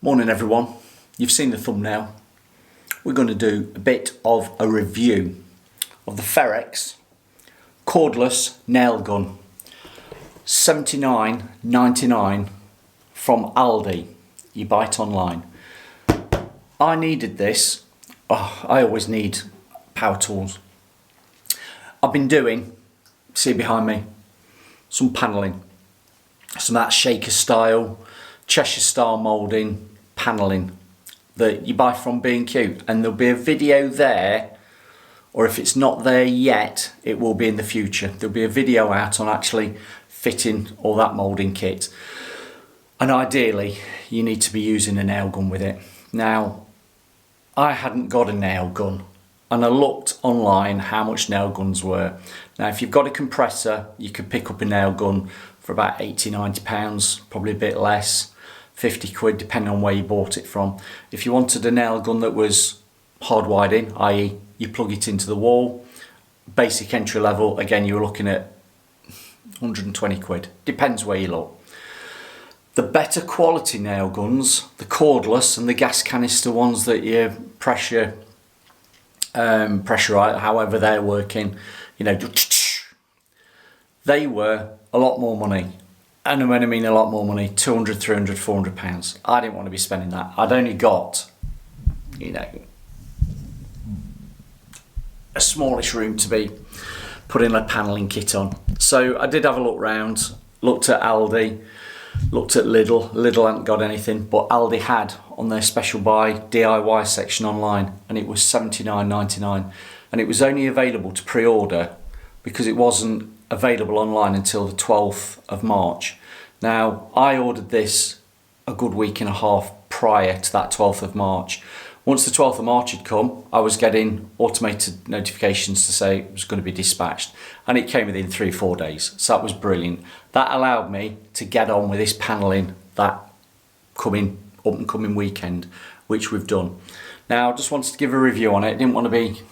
Morning everyone, you've seen the thumbnail. We're going to do a bit of a review of the Ferrex cordless nail gun, $79.99 from Aldi. You buy it online. I needed this. I always need power tools. I've been doing, see behind me, some panelling, some of that shaker style, Cheshire style moulding, panelling that you buy from B&Q, and there'll be a video there, or if it's not there yet, it will be in the future. There'll be a video out on actually fitting all that moulding kit, and ideally you need to be using a nail gun with it. Now, I hadn't got a nail gun, and I looked online how much nail guns were. Now, if you've got a compressor, you could pick up a nail gun for about 80-90 pounds, probably a bit less, 50 quid depending on where you bought it from. If you wanted a nail gun that was hardwired in, i.e. you plug it into the wall, basic entry level, again you're looking at 120 quid, depends where you look. The better quality nail guns, the cordless and the gas canister ones that you pressurise, however they're working, you know, they were a lot more money. And when I mean a lot more money, 200, 300, 400 pounds. I didn't want to be spending that. I'd only got, you know, a smallish room to be putting a panelling kit on. So I did have a look round, looked at Aldi, looked at Lidl. Lidl hadn't got anything, but Aldi had on their special buy DIY section online, and it was $79.99, and it was only available to pre-order because it wasn't available online until the 12th of March. Now, I ordered this a good week and a half prior to that 12th of March. Once the 12th of March had come, I was getting automated notifications to say it was going to be dispatched, and it came within 3-4 days, so that was brilliant. That allowed me to get on with this panelling that up and coming weekend, which we've done. Now, I just wanted to give a review on it. I didn't want to be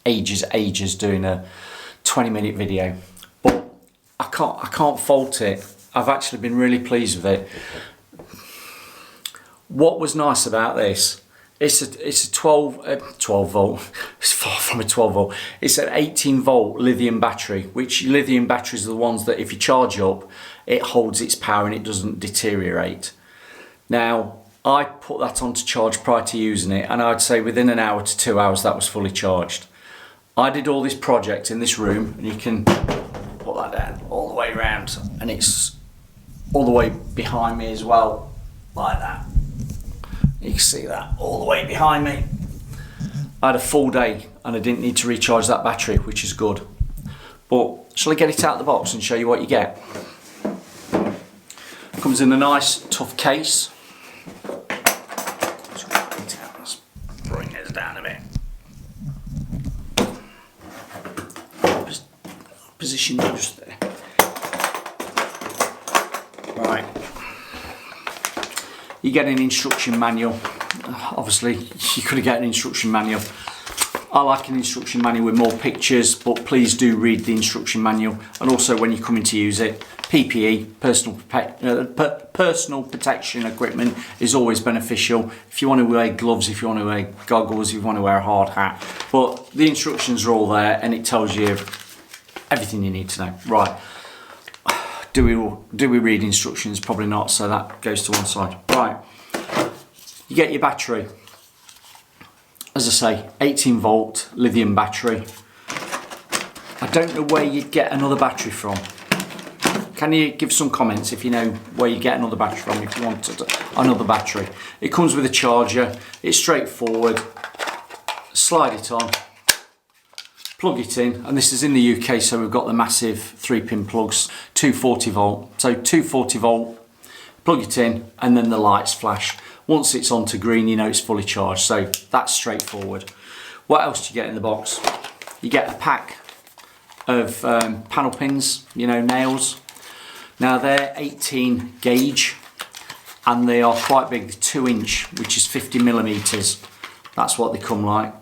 ages doing a 20-minute video, but I can't fault it. I've actually been really pleased with it. What was nice about this, it's a 12 volt, it's far from a 12 volt, it's an 18 volt lithium battery, which lithium batteries are the ones that if you charge up, it holds its power and it doesn't deteriorate. Now, I put that on to charge prior to using it, and I'd say within an hour to 2 hours that was fully charged. I did all this project in this room, and you can put that down all the way around, and it's all the way behind me as well, like that. You can see that all the way behind me. I had a full day and I didn't need to recharge that battery, which is good. But shall I get it out of the box and show you what you get? Comes in a nice tough case. Let's bring this down a bit. Position just there. Right. You get an instruction manual. Obviously, you could get an instruction manual. I like an instruction manual with more pictures, but please do read the instruction manual. And also, when you're coming to use it, PPE, personal protection equipment, is always beneficial. If you want to wear gloves, if you want to wear goggles, if you want to wear a hard hat. But the instructions are all there, and it tells you everything you need to know. Right. Do we read instructions? Probably not, so that goes to one side. Right. You get your battery. As I say, 18 volt lithium battery. I don't know where you'd get another battery from. Can you give some comments if you know where you get another battery from if you wanted another battery? It comes with a charger. It's straightforward. Slide it on. Plug it in, and this is in the UK, so we've got the massive 3-pin plugs, 240 volt. So 240 volt, plug it in, and then the lights flash. Once it's on to green, you know it's fully charged, so that's straightforward. What else do you get in the box? You get a pack of panel pins, you know, nails. Now they're 18 gauge, and they are quite big, 2-inch, which is 50 millimeters. That's what they come like.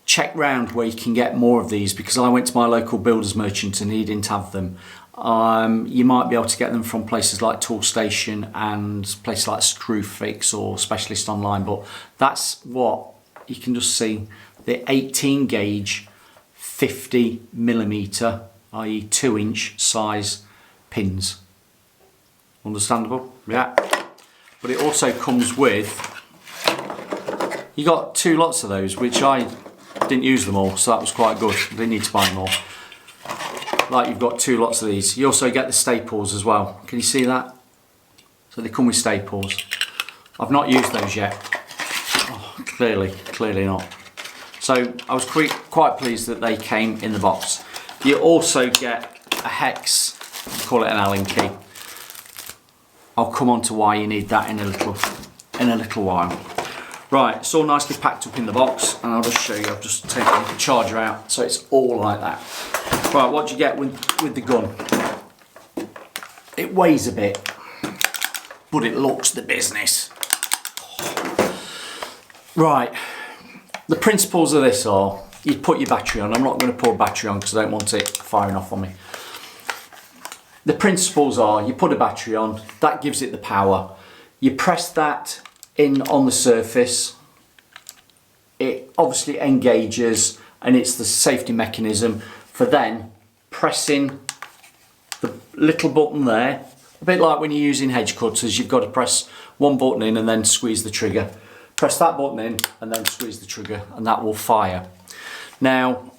Check round where you can get more of these, because I went to my local builder's merchant and he didn't have them. You might be able to get them from places like Toolstation and places like Screwfix or Specialist Online, but that's what you can just see, the 18 gauge 50mm, i.e. 2-inch size pins. Understandable? Yeah. But it also comes with, you got 2 lots of those, which I didn't use them all, so that was quite good. I didn't need to buy more. Like, you've got 2 lots of these. You also get the staples as well. Can you see that? So they come with staples. I've not used those yet. Oh, clearly not. So I was quite pleased that they came in the box. You also get a hex, call it an Allen key. I'll come on to why you need that in a little while. Right, it's all nicely packed up in the box, and I'll just show you. I've just taken the charger out, so it's all like that. Right, what do you get with the gun? It weighs a bit, but it looks the business. Right, the principles of this are, you put your battery on. I'm not going to put a battery on because I don't want it firing off on me. The principles are, you put a battery on, that gives it the power. You press that in on the surface, it obviously engages, and it's the safety mechanism for then pressing the little button there, a bit like when you're using hedge cutters, you've got to press one button in and then squeeze the trigger. Press that button in and then squeeze the trigger, and that will fire. Now,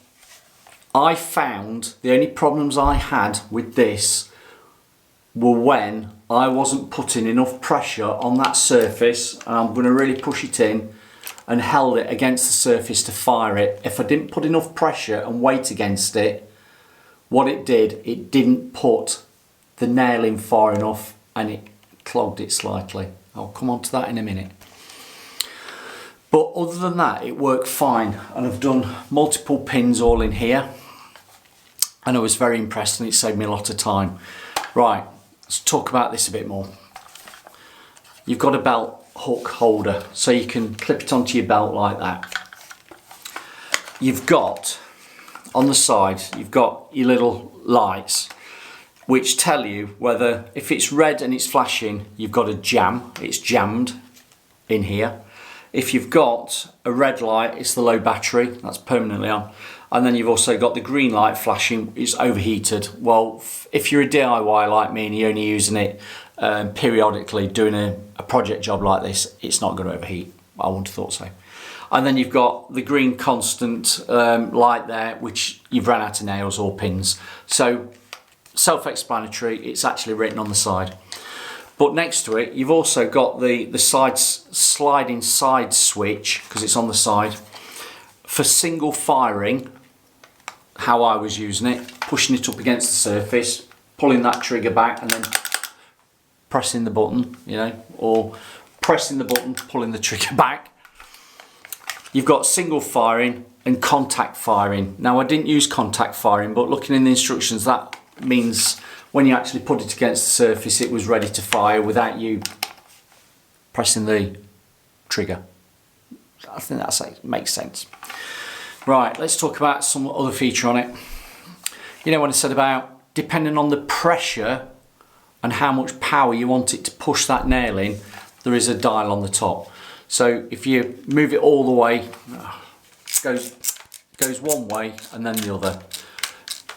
I found the only problems I had with this were when I wasn't putting enough pressure on that surface, and I'm going to really push it in, and held it against the surface to fire it. If I didn't put enough pressure and weight against it, what it did, it didn't put the nail in far enough, and it clogged it slightly. I'll come on to that in a minute. But other than that, it worked fine, and I've done multiple pins all in here, and I was very impressed, and it saved me a lot of time. Right, let's talk about this a bit more. You've got a belt hook holder, so you can clip it onto your belt like that. You've got, on the side, you've got your little lights which tell you whether, if it's red and it's flashing, you've got a jam, it's jammed in here. If you've got a red light, it's the low battery, that's permanently on. And then you've also got the green light flashing, it's overheated. Well, if you're a DIY like me and you're only using it periodically, doing a project job like this, it's not going to overheat. I wouldn't have thought so. And then you've got the green constant light there, which you've run out of nails or pins. So self-explanatory, it's actually written on the side. But next to it, you've also got the sliding side switch, because it's on the side, for single firing, how I was using it, pushing it up against the surface, pulling that trigger back and then pressing the button, you know, or pressing the button, pulling the trigger back. You've got single firing and contact firing. Now, I didn't use contact firing, but looking in the instructions, that means when you actually put it against the surface, it was ready to fire without you pressing the trigger. I think that makes sense. Right, let's talk about some other feature on it. You know what I said about, depending on the pressure and how much power you want it to push that nail in, there is a dial on the top. So if you move it all the way, goes one way and then the other.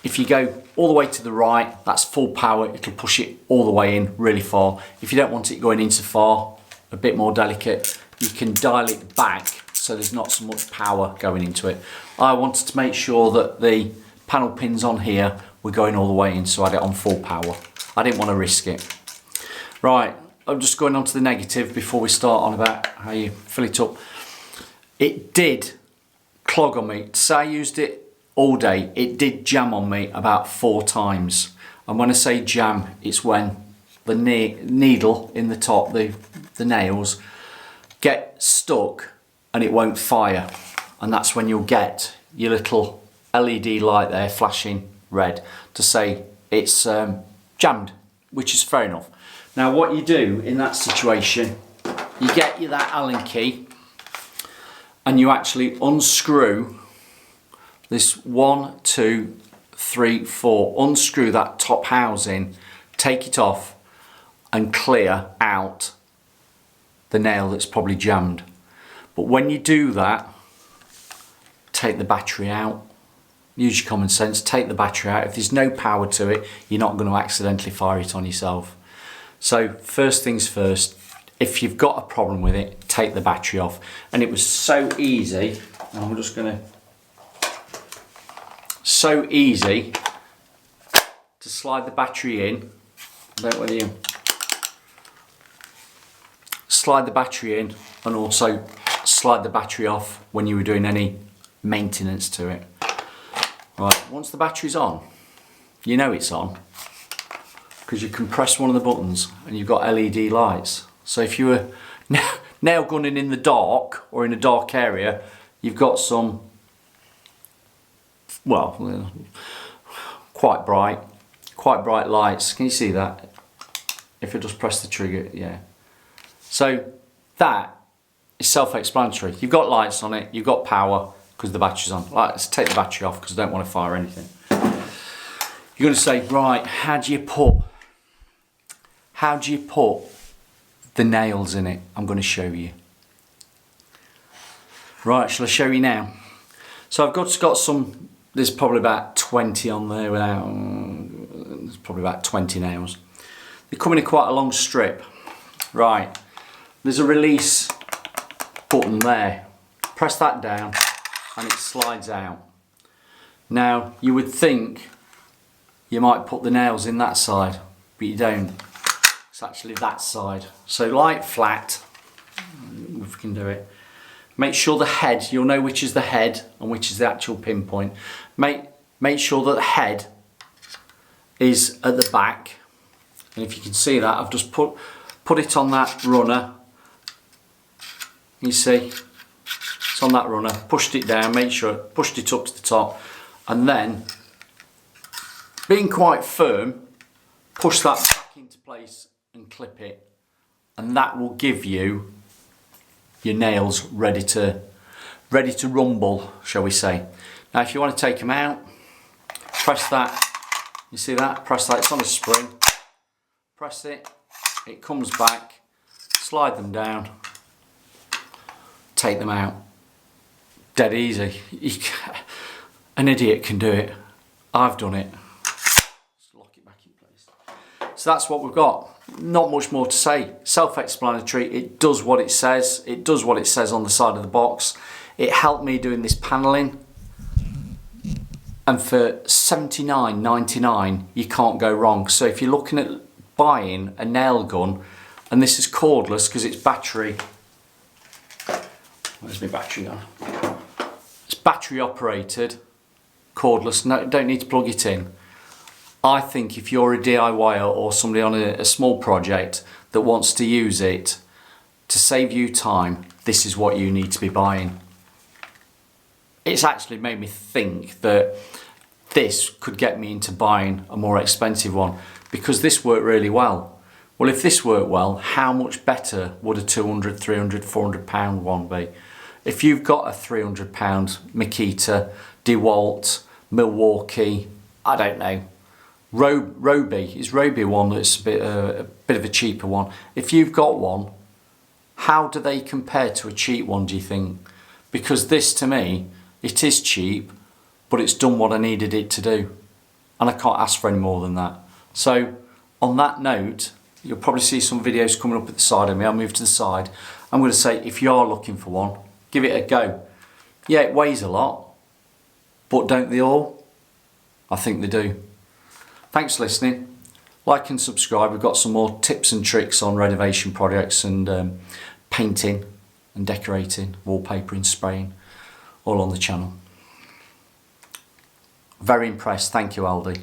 If you go all the way to the right, that's full power, it'll push it all the way in really far. If you don't want it going in so far, a bit more delicate, you can dial it back so there's not so much power going into it. I wanted to make sure that the panel pins on here were going all the way in, so I had it on full power. I didn't want to risk it. Right, I'm just going on to the negative before we start on about how you fill it up. It did clog on me. So I used it all day. It did jam on me about 4 times. And when I say jam, it's when the needle in the top, the nails, get stuck and it won't fire. And that's when you'll get your little LED light there flashing red to say it's jammed, which is fair enough. Now what you do in that situation, you get you that Allen key and you actually unscrew this 1, 2, 3, 4, unscrew that top housing, take it off and clear out the nail that's probably jammed. But when you do that, take the battery out. Use your common sense, take the battery out. If there's no power to it, you're not going to accidentally fire it on yourself. So first things first, if you've got a problem with it, take the battery off. And it was so easy, and I'm just going to, so easy to slide the battery in. I don't know whether you slide the battery in and also slide the battery off when you were doing any maintenance to it. Right, once the battery's on, you know it's on because you can press one of the buttons and you've got LED lights. So if you were nail gunning in the dark or in a dark area, you've got some, well, quite bright lights. Can you see that? If I just press the trigger, yeah. So that is self-explanatory. You've got lights on it, you've got power because the battery's on. Right, let's take the battery off because I don't want to fire anything. You're going to say, right, how do you put the nails in it? I'm going to show you. Right, shall I show you now? So I've got some, there's probably about 20 on there there's probably about 20 nails. They come in quite a long strip. Right, there's a release button there. Press that down and it slides out. Now you would think you might put the nails in that side, but you don't. It's actually that side. So lie it flat, if we can do it. Make sure the head, you'll know which is the head and which is the actual pinpoint. Make sure that the head is at the back. And if you can see that, I've just put it on that runner. You see, it's on that runner. Pushed it down, make sure, pushed it up to the top. And then, being quite firm, push that back into place and clip it. And that will give you your nails ready to rumble, shall we say. Now if you want to take them out, press that, you see that? Press that, it's on a spring. Press it, it comes back, slide them down, take them out. Dead easy. An idiot can do it. I've done it. Just lock it back in place. So that's what we've got. Not much more to say. Self-explanatory. It does what it says. It does what it says on the side of the box. It helped me doing this paneling. And for $79.99, you can't go wrong. So if you're looking at buying a nail gun, and this is cordless because it's battery. Where's my battery gone? It's battery operated, cordless. No, don't need to plug it in. I think if you're a DIYer or somebody on a small project that wants to use it to save you time, this is what you need to be buying. It's actually made me think that this could get me into buying a more expensive one because this worked really well. Well, if this worked well, how much better would a 200, 300, 400 pound one be? If you've got a 300 pound Makita, DeWalt, Milwaukee, I don't know, Roby, is Roby one that's a bit of a cheaper one? If you've got one, how do they compare to a cheap one, do you think? Because this, to me, it is cheap, but it's done what I needed it to do. And I can't ask for any more than that. So, on that note, you'll probably see some videos coming up at the side of me. I'll move to the side. I'm going to say, if you are looking for one, give it a go. Yeah, it weighs a lot, but don't they all? I think they do. Thanks for listening. Like and subscribe. We've got some more tips and tricks on renovation projects and painting and decorating, wallpapering, spraying, all on the channel. Very impressed. Thank you, Aldi.